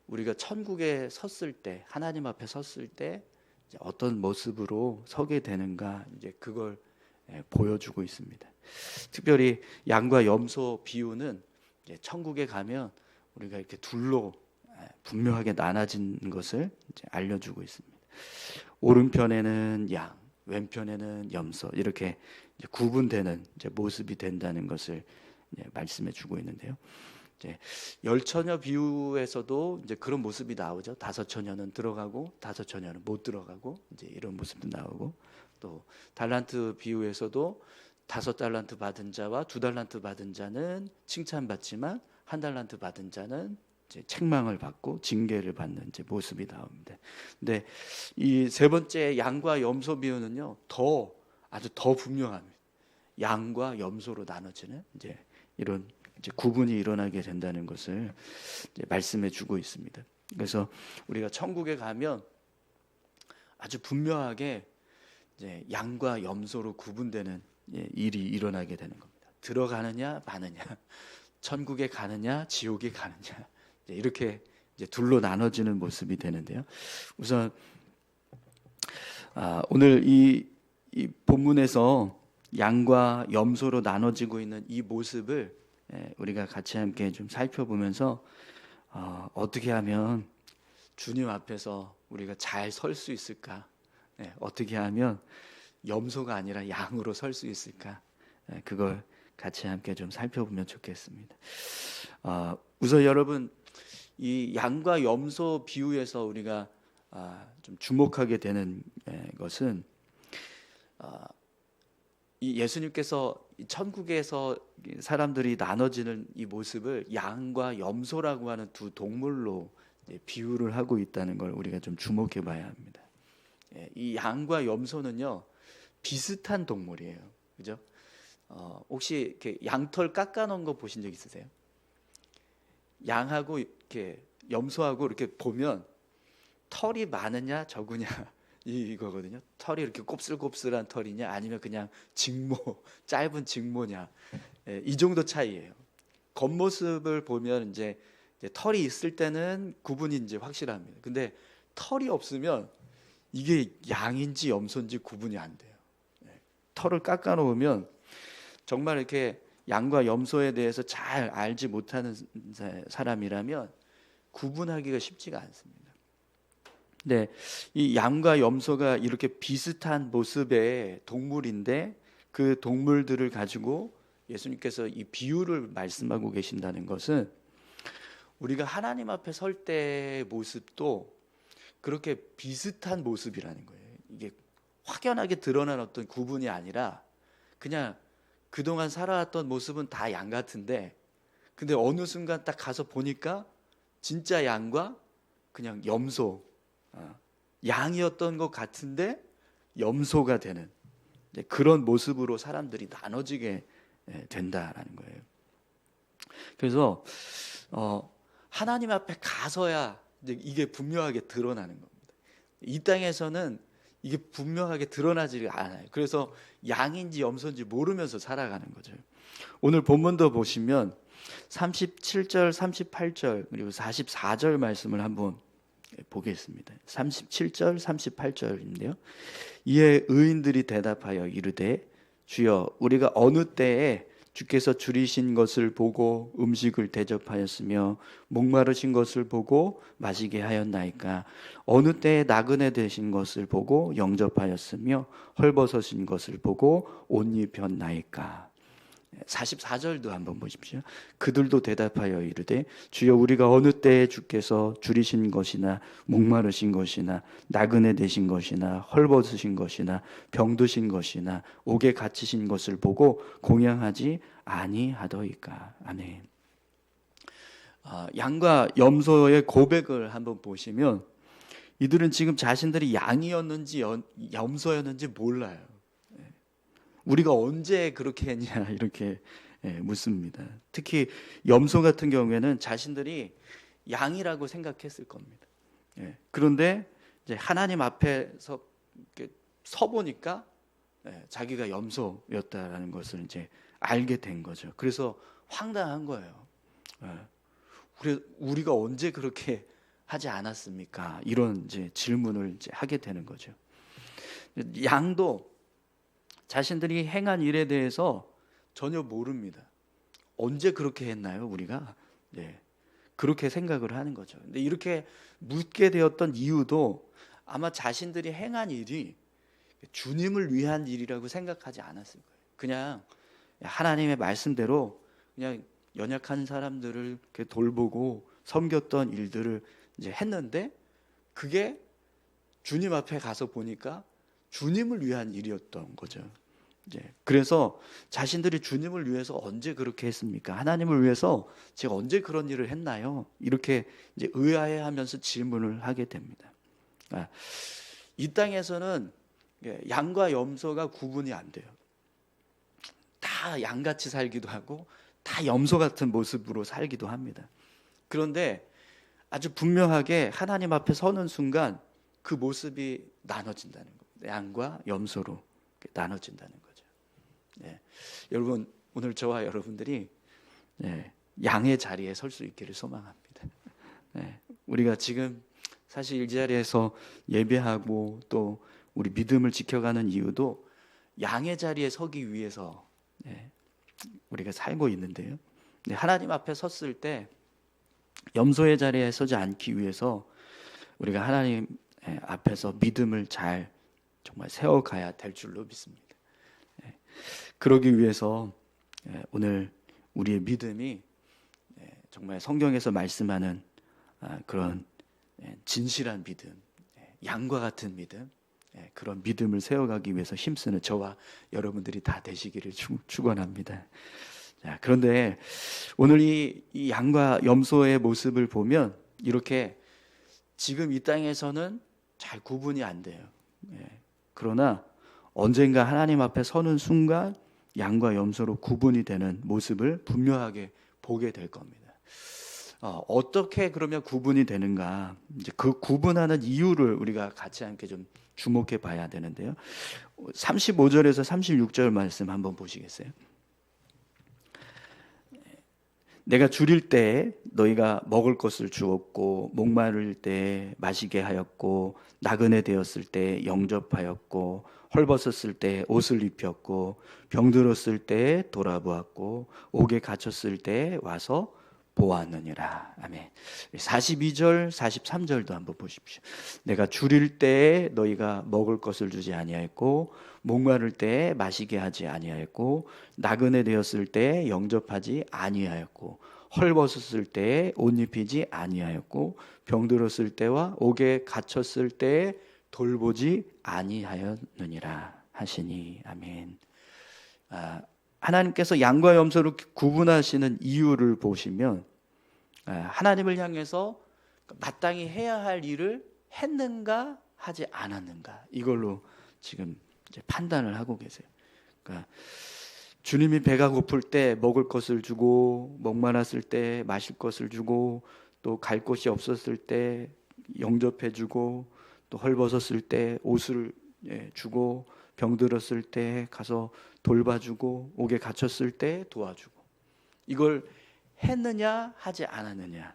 우리가 천국에 섰을 때, 하나님 앞에 섰을 때 이제 어떤 모습으로 서게 되는가, 이제 그걸 보여주고 있습니다. 특별히 양과 염소 비유는 이제 천국에 가면 우리가 이렇게 둘로 분명하게 나눠진 것을 이제 알려주고 있습니다. 오른편에는 양, 왼편에는 염소, 이렇게 이제 구분되는 이제 모습이 된다는 것을 이제 말씀해 주고 있는데요. 이제 열 처녀 비유에서도 이제 그런 모습이 나오죠. 다섯 처녀는 들어가고 다섯 처녀는 못 들어가고, 이제 이런 모습도 나오고, 또 달란트 비유에서도 다섯 달란트 받은 자와 두 달란트 받은 자는 칭찬받지만 한 달란트 받은 자는 이제 책망을 받고 징계를 받는 이제 모습이 나옵니다. 근데 이 세 번째 양과 염소 비유는요, 아주 더 분명합니다. 양과 염소로 나눠지는 이제 이런 이제 구분이 일어나게 된다는 것을 이제 말씀해 주고 있습니다. 그래서 우리가 천국에 가면 아주 분명하게 이제 양과 염소로 구분되는 일이 일어나게 되는 겁니다. 들어가느냐 마느냐, 천국에 가느냐 지옥에 가느냐, 이렇게 이제 둘로 나눠지는 모습이 되는데요. 우선 오늘 이 본문에서 양과 염소로 나눠지고 있는 이 모습을 우리가 같이 함께 좀 살펴보면서 어떻게 하면 주님 앞에서 우리가 잘 설 수 있을까? 어떻게 하면 염소가 아니라 양으로 설 수 있을까? 그걸 같이 함께 좀 살펴보면 좋겠습니다. 우선 여러분, 이 양과 염소 비유에서 우리가 좀 주목하게 되는 것은 이 예수님께서 천국에서 사람들이 나눠지는 이 모습을 양과 염소라고 하는 두 동물로 비유를 하고 있다는 걸 우리가 좀 주목해 봐야 합니다. 이 양과 염소는요, 비슷한 동물이에요. 그죠? 혹시 이렇게 양털 깎아 놓은 거 보신 적 있으세요? 양하고 이렇게 염소하고 이렇게 보면 털이 많으냐 적으냐 이거거든요. 털이 이렇게 곱슬곱슬한 털이냐 아니면 그냥 직모, 짧은 직모냐, 이 정도 차이예요. 겉모습을 보면 이제 털이 있을 때는 구분이 이제 확실합니다. 근데 털이 없으면 이게 양인지 염소인지 구분이 안 돼요. 털을 깎아 놓으면 정말 이렇게 양과 염소에 대해서 잘 알지 못하는 사람이라면 구분하기가 쉽지가 않습니다. 네, 이 양과 염소가 이렇게 비슷한 모습의 동물인데 그 동물들을 가지고 예수님께서 이 비유를 말씀하고 계신다는 것은 우리가 하나님 앞에 설 때의 모습도 그렇게 비슷한 모습이라는 거예요. 이게 확연하게 드러난 어떤 구분이 아니라 그냥 그동안 살아왔던 모습은 다 양 같은데, 근데 어느 순간 딱 가서 보니까 진짜 양과 그냥 염소, 양이었던 것 같은데 염소가 되는 그런 모습으로 사람들이 나눠지게 된다라는 거예요. 그래서 하나님 앞에 가서야 이게 분명하게 드러나는 겁니다. 이 땅에서는 이게 분명하게 드러나지 않아요. 그래서 양인지 염소인지 모르면서 살아가는 거죠. 오늘 본문도 보시면 37절, 38절 그리고 44절 말씀을 한번 보겠습니다. 37절, 38절인데요. 이에 의인들이 대답하여 이르되 주여 우리가 어느 때에 주께서 줄이신 것을 보고 음식을 대접하였으며 목마르신 것을 보고 마시게 하였나이까? 어느 때에 나그네 되신 것을 보고 영접하였으며 헐벗으신 것을 보고 옷 입혔나이까? 44절도 한번 보십시오. 그들도 대답하여 이르되 주여 우리가 어느 때에 주께서 줄이신 것이나 목마르신 것이나 나그네 되신 것이나 헐벗으신 것이나 병드신 것이나 옥에 갇히신 것을 보고 공양하지 아니하더이까. 아멘. 양과 염소의 고백을 한번 보시면 이들은 지금 자신들이 양이었는지 염소였는지 몰라요. 우리가 언제 그렇게 했냐 이렇게 묻습니다. 특히 염소 같은 경우에는 자신들이 양이라고 생각했을 겁니다. 그런데 이제 하나님 앞에서 서 보니까 자기가 염소였다라는 것을 이제 알게 된 거죠. 그래서 황당한 거예요. 우리가 언제 그렇게 하지 않았습니까? 이런 이제 질문을 이제 하게 되는 거죠. 양도 자신들이 행한 일에 대해서 전혀 모릅니다. 언제 그렇게 했나요, 우리가? 네, 그렇게 생각을 하는 거죠. 근데 이렇게 묻게 되었던 이유도 아마 자신들이 행한 일이 주님을 위한 일이라고 생각하지 않았을 거예요. 그냥 하나님의 말씀대로 그냥 연약한 사람들을 이렇게 돌보고 섬겼던 일들을 이제 했는데, 그게 주님 앞에 가서 보니까 주님을 위한 일이었던 거죠. 이제 그래서 자신들이 주님을 위해서 언제 그렇게 했습니까? 하나님을 위해서 제가 언제 그런 일을 했나요? 이렇게 이제 의아해하면서 질문을 하게 됩니다. 이 땅에서는 양과 염소가 구분이 안 돼요. 다 양같이 살기도 하고 다 염소 같은 모습으로 살기도 합니다. 그런데 아주 분명하게 하나님 앞에 서는 순간 그 모습이 나눠진다는 겁니다. 양과 염소로 나눠진다는 거죠. 네. 여러분, 오늘 저와 여러분들이 양의 자리에 설 수 있기를 소망합니다. 우리가 지금 사실 이 자리에서 예배하고 또 우리 믿음을 지켜가는 이유도 양의 자리에 서기 위해서 우리가 살고 있는데요. 하나님 앞에 섰을 때 염소의 자리에 서지 않기 위해서 우리가 하나님 앞에서 믿음을 잘 정말 세워가야 될 줄로 믿습니다. 그러기 위해서 오늘 우리의 믿음이 정말 성경에서 말씀하는 그런 진실한 믿음, 양과 같은 믿음, 그런 믿음을 세워가기 위해서 힘쓰는 저와 여러분들이 다 되시기를 축원합니다. 그런데 오늘 이 양과 염소의 모습을 보면 이렇게 지금 이 땅에서는 잘 구분이 안 돼요. 그러나 언젠가 하나님 앞에 서는 순간 양과 염소로 구분이 되는 모습을 분명하게 보게 될 겁니다. 어떻게 그러면 구분이 되는가? 이제 그 구분하는 이유를 우리가 같이 함께 좀 주목해 봐야 되는데요. 35절에서 36절 말씀 한번 보시겠어요? 내가 줄일 때 너희가 먹을 것을 주었고, 목마를 때 마시게 하였고, 나그네 되었을 때 영접하였고, 헐벗었을 때 옷을 입혔고, 병들었을 때 돌아보았고, 옥에 갇혔을 때 와서 보았느니라. 아멘. 42절, 43절도 한번 보십시오. 내가 줄일 때 너희가 먹을 것을 주지 아니하였고, 목마를 때 마시게 하지 아니하였고, 나그네 되었을 때 영접하지 아니하였고, 헐벗었을 때 옷 입히지 아니하였고, 병들었을 때와 옥에 갇혔을 때 돌보지 아니하였느니라 하시니. 아멘. 하나님께서 양과 염소를 구분하시는 이유를 보시면 하나님을 향해서 마땅히 해야 할 일을 했는가 하지 않았는가, 이걸로 지금 이제 판단을 하고 계세요. 그러니까 주님이 배가 고플 때 먹을 것을 주고, 목마랐을 때 마실 것을 주고, 또 갈 곳이 없었을 때 영접해 주고, 또 헐벗었을 때 옷을 주고, 병들었을 때 가서 돌봐주고, 옥에 갇혔을 때 도와주고, 이걸 했느냐 하지 않았느냐,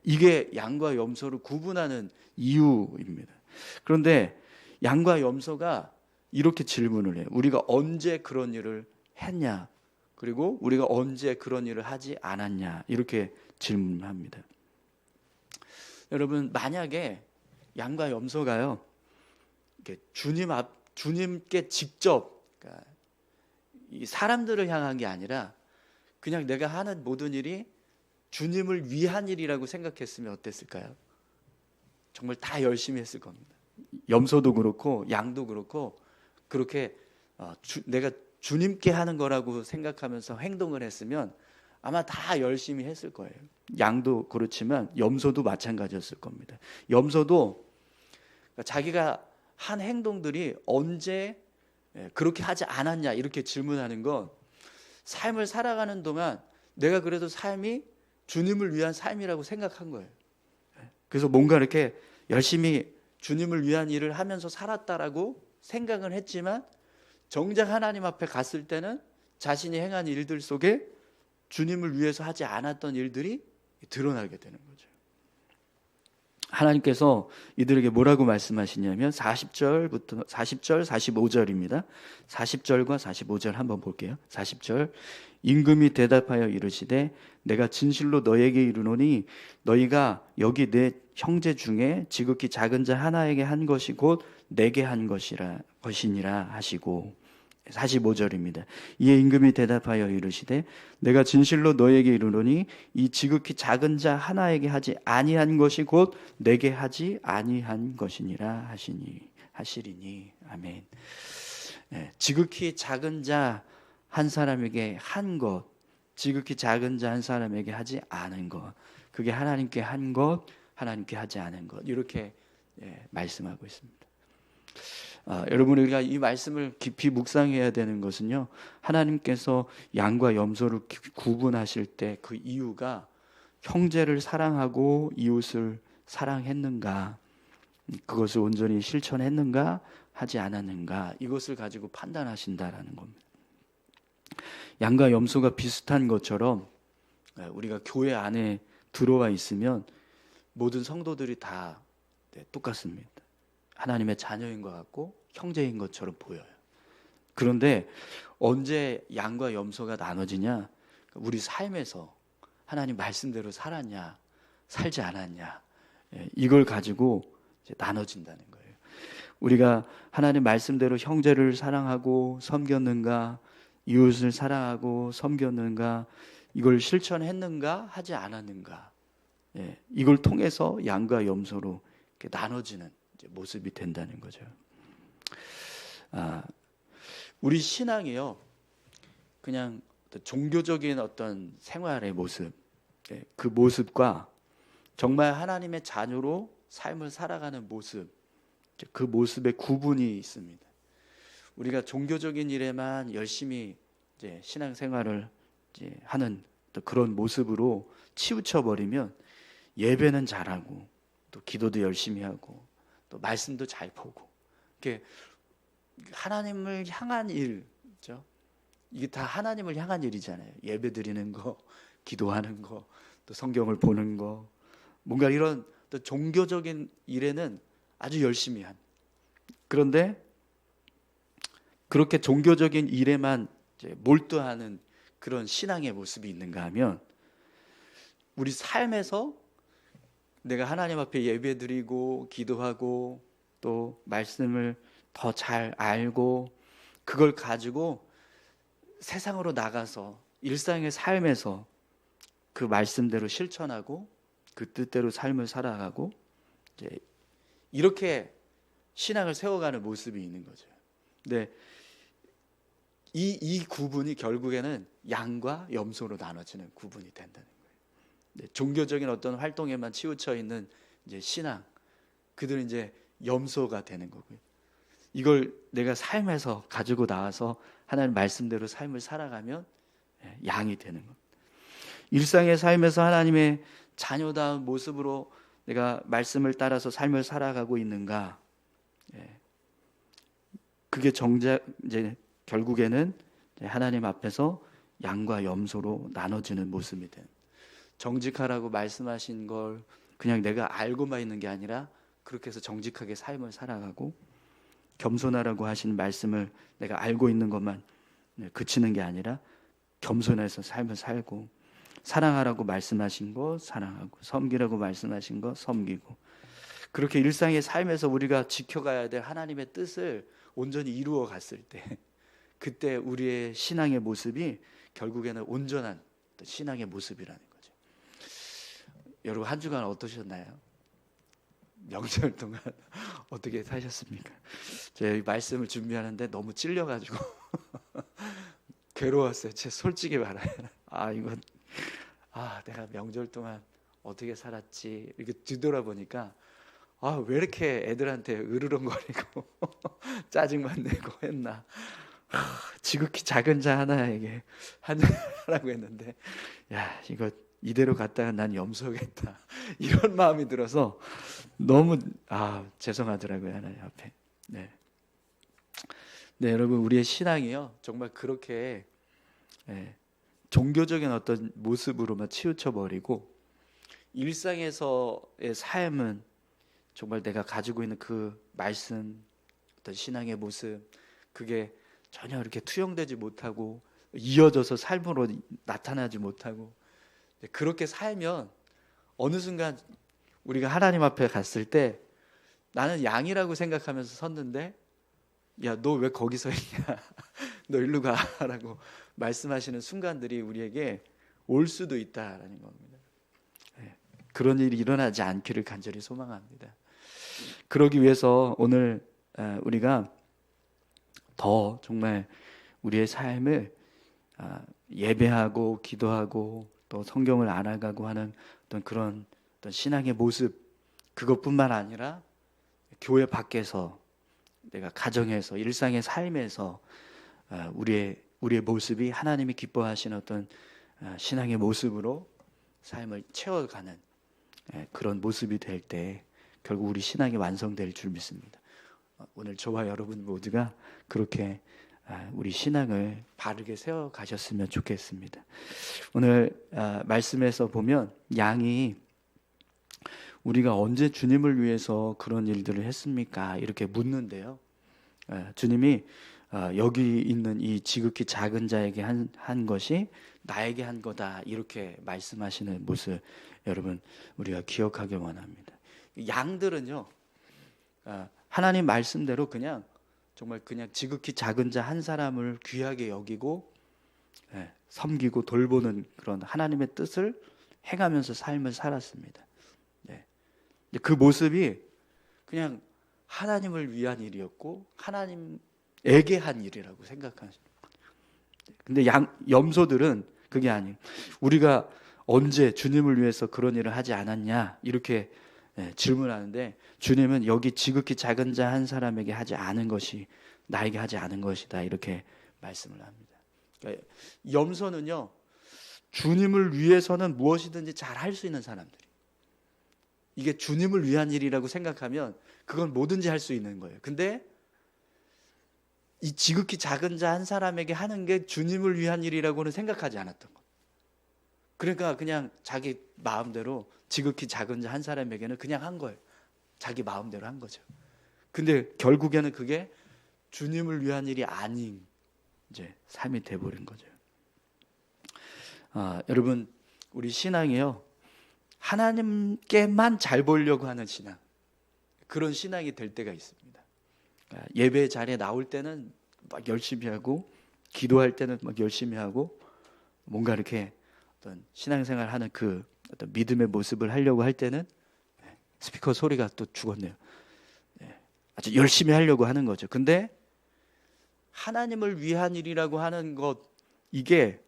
이게 양과 염소를 구분하는 이유입니다. 그런데 양과 염소가 이렇게 질문을 해요. 우리가 언제 그런 일을 했냐, 그리고 우리가 언제 그런 일을 하지 않았냐, 이렇게 질문합니다. 여러분, 만약에 양과 염소가요, 주님께 직접, 그러니까 이 사람들을 향한 게 아니라 그냥 내가 하는 모든 일이 주님을 위한 일이라고 생각했으면 어땠을까요? 정말 다 열심히 했을 겁니다. 염소도 그렇고 양도 그렇고 그렇게 내가 주님께 하는 거라고 생각하면서 행동을 했으면 아마 다 열심히 했을 거예요. 양도 그렇지만 염소도 마찬가지였을 겁니다. 염소도 자기가 한 행동들이 언제 그렇게 하지 않았냐, 이렇게 질문하는 건 삶을 살아가는 동안 내가 그래도 삶이 주님을 위한 삶이라고 생각한 거예요. 그래서 뭔가 이렇게 열심히 주님을 위한 일을 하면서 살았다라고 생각을 했지만, 정작 하나님 앞에 갔을 때는 자신이 행한 일들 속에 주님을 위해서 하지 않았던 일들이 드러나게 되는 거죠. 하나님께서 이들에게 뭐라고 말씀하시냐면 40절부터 40절, 45절입니다. 40절과 45절 한번 볼게요. 40절 임금이 대답하여 이르시되 내가 진실로 너에게 이르노니 너희가 여기 내 형제 중에 지극히 작은 자 하나에게 한 것이 곧 내게 한 것이니라 하시고 45절입니다. 이에 임금이 대답하여 이르시되 내가 진실로 너에게 이르노니 이 지극히 작은 자 하나에게 하지 아니한 것이 곧 내게 하지 아니한 것이니라 하시리니 아멘. 지극히 작은 자 한 사람에게 한 것, 지극히 작은 자 한 사람에게 하지 않은 것, 그게 하나님께 한 것, 하나님께 하지 않은 것, 이렇게 말씀하고 있습니다. 여러분, 우리가 이 말씀을 깊이 묵상해야 되는 것은요, 하나님께서 양과 염소를 구분하실 때 그 이유가 형제를 사랑하고 이웃을 사랑했는가, 그것을 온전히 실천했는가 하지 않았는가, 이것을 가지고 판단하신다라는 겁니다. 양과 염소가 비슷한 것처럼 우리가 교회 안에 들어와 있으면 모든 성도들이 다 똑같습니다. 하나님의 자녀인 것 같고 형제인 것처럼 보여요. 그런데 언제 양과 염소가 나눠지냐? 우리 삶에서 하나님 말씀대로 살았냐, 살지 않았냐, 이걸 가지고 이제 나눠진다는 거예요. 우리가 하나님 말씀대로 형제를 사랑하고 섬겼는가, 이웃을 사랑하고 섬겼는가, 이걸 실천했는가 하지 않았는가, 이걸 통해서 양과 염소로 이렇게 나눠지는 모습이 된다는 거죠. 우리 신앙이요, 그냥 종교적인 어떤 생활의 모습, 그 모습과 정말 하나님의 자녀로 삶을 살아가는 모습, 그 모습의 구분이 있습니다. 우리가 종교적인 일에만 열심히 이제 신앙생활을 이제 하는 또 그런 모습으로 치우쳐 버리면 예배는 잘하고 또 기도도 열심히 하고 또 말씀도 잘 보고, 이게 하나님을 향한 일죠. 이게 다 하나님을 향한 일이잖아요. 예배 드리는 거, 기도하는 거, 또 성경을 보는 거, 뭔가 이런 또 종교적인 일에는 아주 열심히 한. 그런데 그렇게 종교적인 일에만 이제 몰두하는 그런 신앙의 모습이 있는가 하면, 우리 삶에서 내가 하나님 앞에 예배드리고 기도하고 또 말씀을 더 잘 알고 그걸 가지고 세상으로 나가서 일상의 삶에서 그 말씀대로 실천하고 그 뜻대로 삶을 살아가고 이제 이렇게 신앙을 세워가는 모습이 있는 거죠. 근데 이 구분이 결국에는 양과 염소로 나눠지는 구분이 된다는 거예요. 종교적인 어떤 활동에만 치우쳐 있는 이제 신앙, 그들은 이제 염소가 되는 거고요. 이걸 내가 삶에서 가지고 나와서 하나님 말씀대로 삶을 살아가면 양이 되는 겁니다. 일상의 삶에서 하나님의 자녀다운 모습으로 내가 말씀을 따라서 삶을 살아가고 있는가? 그게 정작 이제 결국에는 하나님 앞에서 양과 염소로 나눠지는 모습이 된. 정직하라고 말씀하신 걸 그냥 내가 알고만 있는 게 아니라 그렇게 해서 정직하게 삶을 살아가고, 겸손하라고 하신 말씀을 내가 알고 있는 것만 그치는 게 아니라 겸손해서 삶을 살고, 사랑하라고 말씀하신 거 사랑하고, 섬기라고 말씀하신 거 섬기고, 그렇게 일상의 삶에서 우리가 지켜가야 될 하나님의 뜻을 온전히 이루어 갔을 때, 그때 우리의 신앙의 모습이 결국에는 온전한 신앙의 모습이라는 거죠. 여러분, 한 주간 어떠셨나요? 명절 동안 어떻게 사셨습니까? 제가 이 말씀을 준비하는데 너무 찔려가지고 괴로웠어요. 제 솔직히 말하면 내가 명절 동안 어떻게 살았지 이렇게 뒤돌아보니까 왜 이렇게 애들한테 으르렁거리고 짜증만 내고 했나. 지극히 작은 자 하나에게 하라고 했는데, 이거 이대로 갔다가 난 염소겠다 이런 마음이 들어서 너무 죄송하더라고요, 하나님 앞에. 네, 여러분, 우리의 신앙이요 정말 그렇게 종교적인 어떤 모습으로만 치우쳐 버리고 일상에서의 삶은 정말 내가 가지고 있는 그 말씀, 어떤 신앙의 모습, 그게 전혀 이렇게 투영되지 못하고 이어져서 삶으로 나타나지 못하고, 그렇게 살면 어느 순간 우리가 하나님 앞에 갔을 때 나는 양이라고 생각하면서 섰는데, 야, 너 왜 거기 서 있냐? 너 일로 가라고 말씀하시는 순간들이 우리에게 올 수도 있다라는 겁니다. 그런 일이 일어나지 않기를 간절히 소망합니다. 그러기 위해서 오늘 우리가 더 정말 우리의 삶을 예배하고 기도하고 또 성경을 알아가고 하는 어떤 그런 어떤 신앙의 모습, 그것뿐만 아니라 교회 밖에서, 내가 가정에서, 일상의 삶에서 우리의 모습이 하나님이 기뻐하시는 어떤 신앙의 모습으로 삶을 채워가는 그런 모습이 될 때 결국 우리 신앙이 완성될 줄 믿습니다. 오늘 저와 여러분 모두가 그렇게 우리 신앙을 바르게 세워 가셨으면 좋겠습니다. 오늘 말씀에서 보면 양이 우리가 언제 주님을 위해서 그런 일들을 했습니까? 이렇게 묻는데요. 주님이 여기 있는 이 지극히 작은 자에게 한 것이 나에게 한 거다, 이렇게 말씀하시는 모습, 여러분 우리가 기억하기 원합니다. 양들은요, 하나님 말씀대로 그냥 정말 그냥 지극히 작은 자 한 사람을 귀하게 여기고 섬기고 돌보는 그런 하나님의 뜻을 행하면서 삶을 살았습니다. 그 모습이 그냥 하나님을 위한 일이었고 하나님에게 한 일이라고 생각하십니다. 근데 염소들은 그게 아니에요. 우리가 언제 주님을 위해서 그런 일을 하지 않았냐, 이렇게 질문하는데, 주님은 여기 지극히 작은 자 한 사람에게 하지 않은 것이 나에게 하지 않은 것이다, 이렇게 말씀을 합니다. 그러니까 염소는요, 주님을 위해서는 무엇이든지 잘 할 수 있는 사람들이, 이게 주님을 위한 일이라고 생각하면 그건 뭐든지 할 수 있는 거예요. 근데 이 지극히 작은 자 한 사람에게 하는 게 주님을 위한 일이라고는 생각하지 않았던 거예요. 그러니까 그냥 자기 마음대로 지극히 작은 자 한 사람에게는 그냥 한 거예요. 자기 마음대로 한 거죠. 근데 결국에는 그게 주님을 위한 일이 아닌 이제 삶이 돼버린 거죠. 여러분, 우리 신앙이요, 하나님께만 잘 보려고 하는 신앙, 그런 신앙이 될 때가 있습니다. 예배 자리에 나올 때는 막 열심히 하고, 기도할 때는 막 열심히 하고, 뭔가 이렇게 어떤 신앙생활 하는 그 어떤 믿음의 모습을 하려고 할 때는, 스피커 소리가 또 죽었네요. 아주 열심히 하려고 하는 거죠. 근데 하나님을 위한 일이라고 하는 것, 이게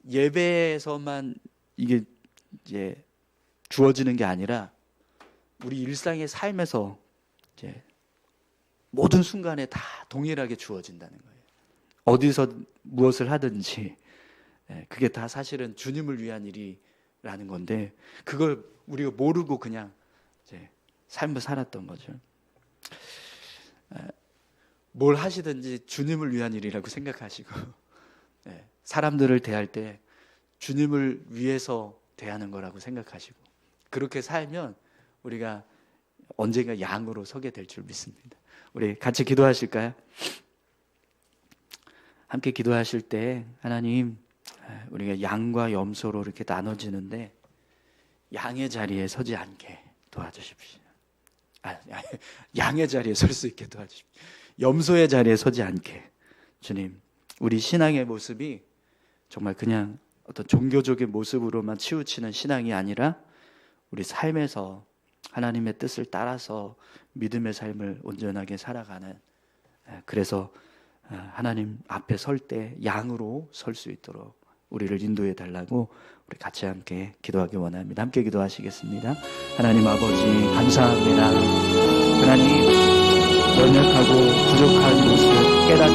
예배에서만 이게 이제 주어지는 게 아니라 우리 일상의 삶에서 이제 모든 순간에 다 동일하게 주어진다는 거예요. 어디서 무엇을 하든지 그게 다 사실은 주님을 위한 일이라는 건데, 그걸 우리가 모르고 그냥 이제 삶을 살았던 거죠. 뭘 하시든지 주님을 위한 일이라고 생각하시고, 사람들을 대할 때 주님을 위해서 대하는 거라고 생각하시고, 그렇게 살면 우리가 언젠가 양으로 서게 될 줄 믿습니다. 우리 같이 기도하실까요? 함께 기도하실 때, 하나님, 우리가 양과 염소로 이렇게 나눠지는데 양의 자리에 서지 않게 도와주십시오. 양의 자리에 설 수 있게 도와주십시오. 염소의 자리에 서지 않게. 주님, 우리 신앙의 모습이 정말 그냥 어떤 종교적인 모습으로만 치우치는 신앙이 아니라 우리 삶에서 하나님의 뜻을 따라서 믿음의 삶을 온전하게 살아가는, 그래서 하나님 앞에 설 때 양으로 설 수 있도록 우리를 인도해 달라고 우리 같이 함께 기도하기 원합니다. 함께 기도하시겠습니다. 하나님 아버지, 감사합니다. 하나님, 연약하고 부족한 모습 깨닫게